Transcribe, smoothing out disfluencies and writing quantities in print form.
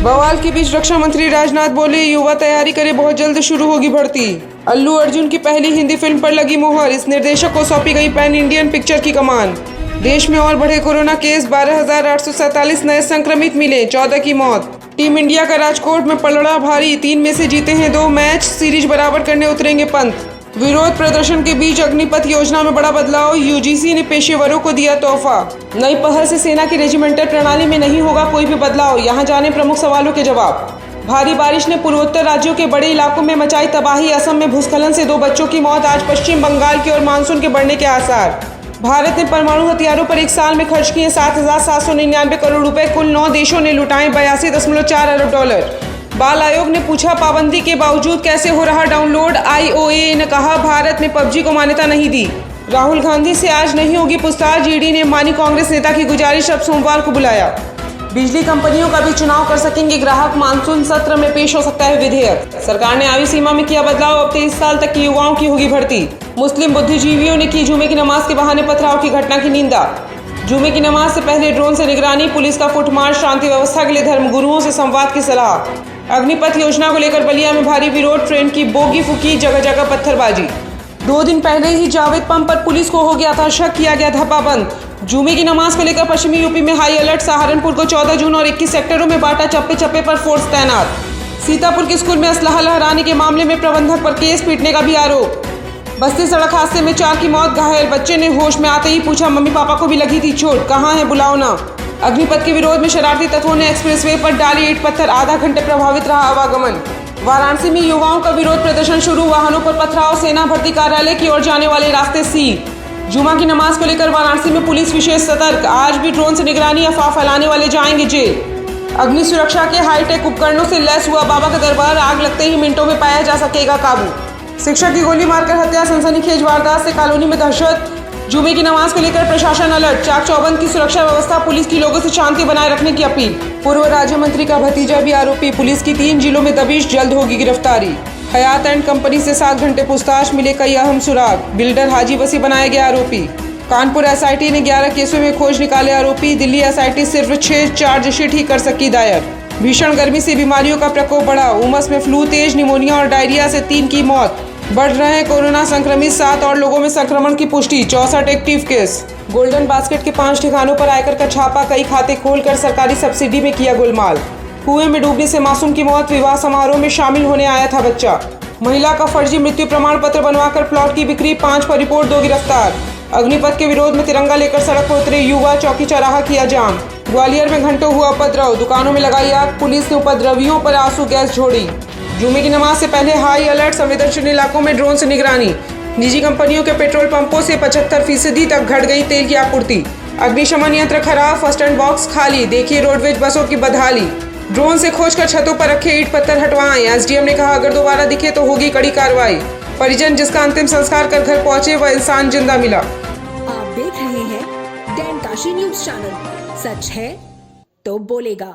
बवाल के बीच रक्षा मंत्री राजनाथ बोले, युवा तैयारी करे, बहुत जल्द शुरू होगी भर्ती। अल्लू अर्जुन की पहली हिंदी फिल्म पर लगी मोहर, इस निर्देशक को सौंपी गई पैन इंडियन पिक्चर की कमान। देश में और बढ़े कोरोना केस, 12,847 नए संक्रमित मिले, 14 की मौत। टीम इंडिया का राजकोट में पलड़ा भारी, 3 में से जीते हैं 2 मैच, सीरीज बराबर करने उतरेंगे पंत। विरोध प्रदर्शन के बीच अग्निपथ योजना में बड़ा बदलाव, यूजीसी ने पेशेवरों को दिया तोहफा। नई पहल से सेना की रेजिमेंटल प्रणाली में नहीं होगा कोई भी बदलाव, यहाँ जाने प्रमुख सवालों के जवाब। भारी बारिश ने पूर्वोत्तर राज्यों के बड़े इलाकों में मचाई तबाही, असम में भूस्खलन से 2 बच्चों की मौत, आज पश्चिम बंगाल की ओर मानसून के बढ़ने के आसार। भारत ने परमाणु हथियारों पर 1 साल में खर्च किए 7,799 करोड़ रुपए, कुल 9 देशों ने लुटाए 82.4 अरब डॉलर। बाल आयोग ने पूछा, पाबंदी के बावजूद कैसे हो रहा डाउनलोड, आईओए ने कहा भारत ने पबजी को मान्यता नहीं दी। राहुल गांधी से आज नहीं होगी पूछताछ, ईडी ने मानी कांग्रेस नेता की गुजारिश, अब सोमवार को बुलाया। बिजली कंपनियों का भी चुनाव कर सकेंगे ग्राहक, मानसून सत्र में पेश हो सकता है विधेयक। सरकार ने आयु सीमा में किया बदलाव, अब 23 साल तक की युवाओं की होगी भर्ती। मुस्लिम बुद्धिजीवियों ने की जुमे की नमाज के बहाने पथराव की घटना की निंदा। जुमे की नमाज से पहले ड्रोन से निगरानी, पुलिस का फुटमार्च, शांति व्यवस्था के लिए धर्मगुरुओं से संवाद की सलाह। अग्निपथ योजना को लेकर बलिया में भारी विरोध, ट्रेन की बोगी फूकी, जगह जगह पत्थरबाजी। 2 दिन पहले ही जावेद पंप पर पुलिस को हो गया था शक, किया गया धब्बा बंद। जुमे की नमाज को लेकर पश्चिमी यूपी में हाई अलर्ट, सहारनपुर को 14 जून और 21 सेक्टरों में बांटा, चप्पे चप्पे पर फोर्स तैनात। सीतापुर के स्कूल में असलहा लहराने के मामले में प्रबंधक पर केस, पीटने का भी आरोप। बस्ती सड़क हादसे में 4 की मौत, घायल बच्चे ने होश में आते ही पूछा मम्मी पापा को भी लगी थी चोट, कहाँ है बुलाओ ना। अग्निपथ के विरोध में शरारती तत्वों ने एक्सप्रेसवे पर डाली ईंट पत्थर, आधा घंटे प्रभावित रहा आवागमन। वाराणसी में युवाओं का विरोध प्रदर्शन शुरू, वाहनों पर पथराव, सेना भर्ती कार्यालय की ओर जाने वाले रास्ते सील। जुमा की नमाज को लेकर वाराणसी में पुलिस विशेष सतर्क, आज भी ड्रोन से निगरानी, अफवाह फैलाने वाले जाएंगे जेल। अग्नि सुरक्षा के हाईटेक उपकरणों से लैस हुआ बाबा का दरबार, आग लगते ही मिनटों में पाया जा सकेगा काबू। शिक्षक की गोली मारकर हत्या, सनसनीखेज वारदात से कॉलोनी में दहशत। जुमे की नमाज को लेकर प्रशासन अलर्ट, चाक चौबंद की सुरक्षा व्यवस्था, पुलिस की लोगों से शांति बनाए रखने की अपील। पूर्व राज्य मंत्री का भतीजा भी आरोपी, पुलिस की 3 जिलों में दबिश, जल्द होगी गिरफ्तारी। हयात एंड कंपनी से 7 घंटे पूछताछ, मिले कई अहम सुराग, बिल्डर हाजी वसी बनाया गया आरोपी। कानपुर एसआईटी ने 11 केसों में खोज निकाले आरोपी, दिल्ली एसआईटी सिर्फ 6 चार्जशीट ही कर सकी दायर। भीषण गर्मी से बीमारियों का प्रकोप बढ़ा, उमस में फ्लू तेज, निमोनिया और डायरिया से 3 की मौत। बढ़ रहे हैं कोरोना संक्रमित, 7 और लोगों में संक्रमण की पुष्टि, 64 एक्टिव केस। गोल्डन बास्केट के 5 ठिकानों पर आयकर का छापा, कई खाते खोलकर सरकारी सब्सिडी में किया गोलमाल। कुएं में डूबने से मासूम की मौत, विवाह समारोह में शामिल होने आया था बच्चा। महिला का फर्जी मृत्यु प्रमाण पत्र बनवाकर प्लॉट की बिक्री, 5 पर रिपोर्ट, 2 गिरफ्तार। अग्निपथ के विरोध में तिरंगा लेकर सड़क पर उतरे युवा, चौकी चौराहा किया जाम। ग्वालियर में घंटों हुआ उपद्रव, दुकानों में लगाई आग, पुलिस ने उपद्रवियों पर आंसू गैस छोड़ी। जुमे की नमाज से पहले हाई अलर्ट, संवेदनशील इलाकों में ड्रोन से निगरानी। निजी कंपनियों के पेट्रोल पंपों से 75% तक घट गई तेल की आपूर्ति। अग्निशमन यंत्र खराब, फर्स्ट एंड बॉक्स खाली, देखिए रोडवेज बसों की बदहाली। ड्रोन से खोजकर छतों पर रखे ईंट पत्थर हटवाएं, एसडीएम ने कहा अगर दोबारा दिखे तो होगी कड़ी कार्रवाई। परिजन जिसका अंतिम संस्कार कर घर पहुंचे, वह इंसान जिंदा मिला। आप देख रहे हैं डैन काशी न्यूज चैनल, सच है तो बोलेगा।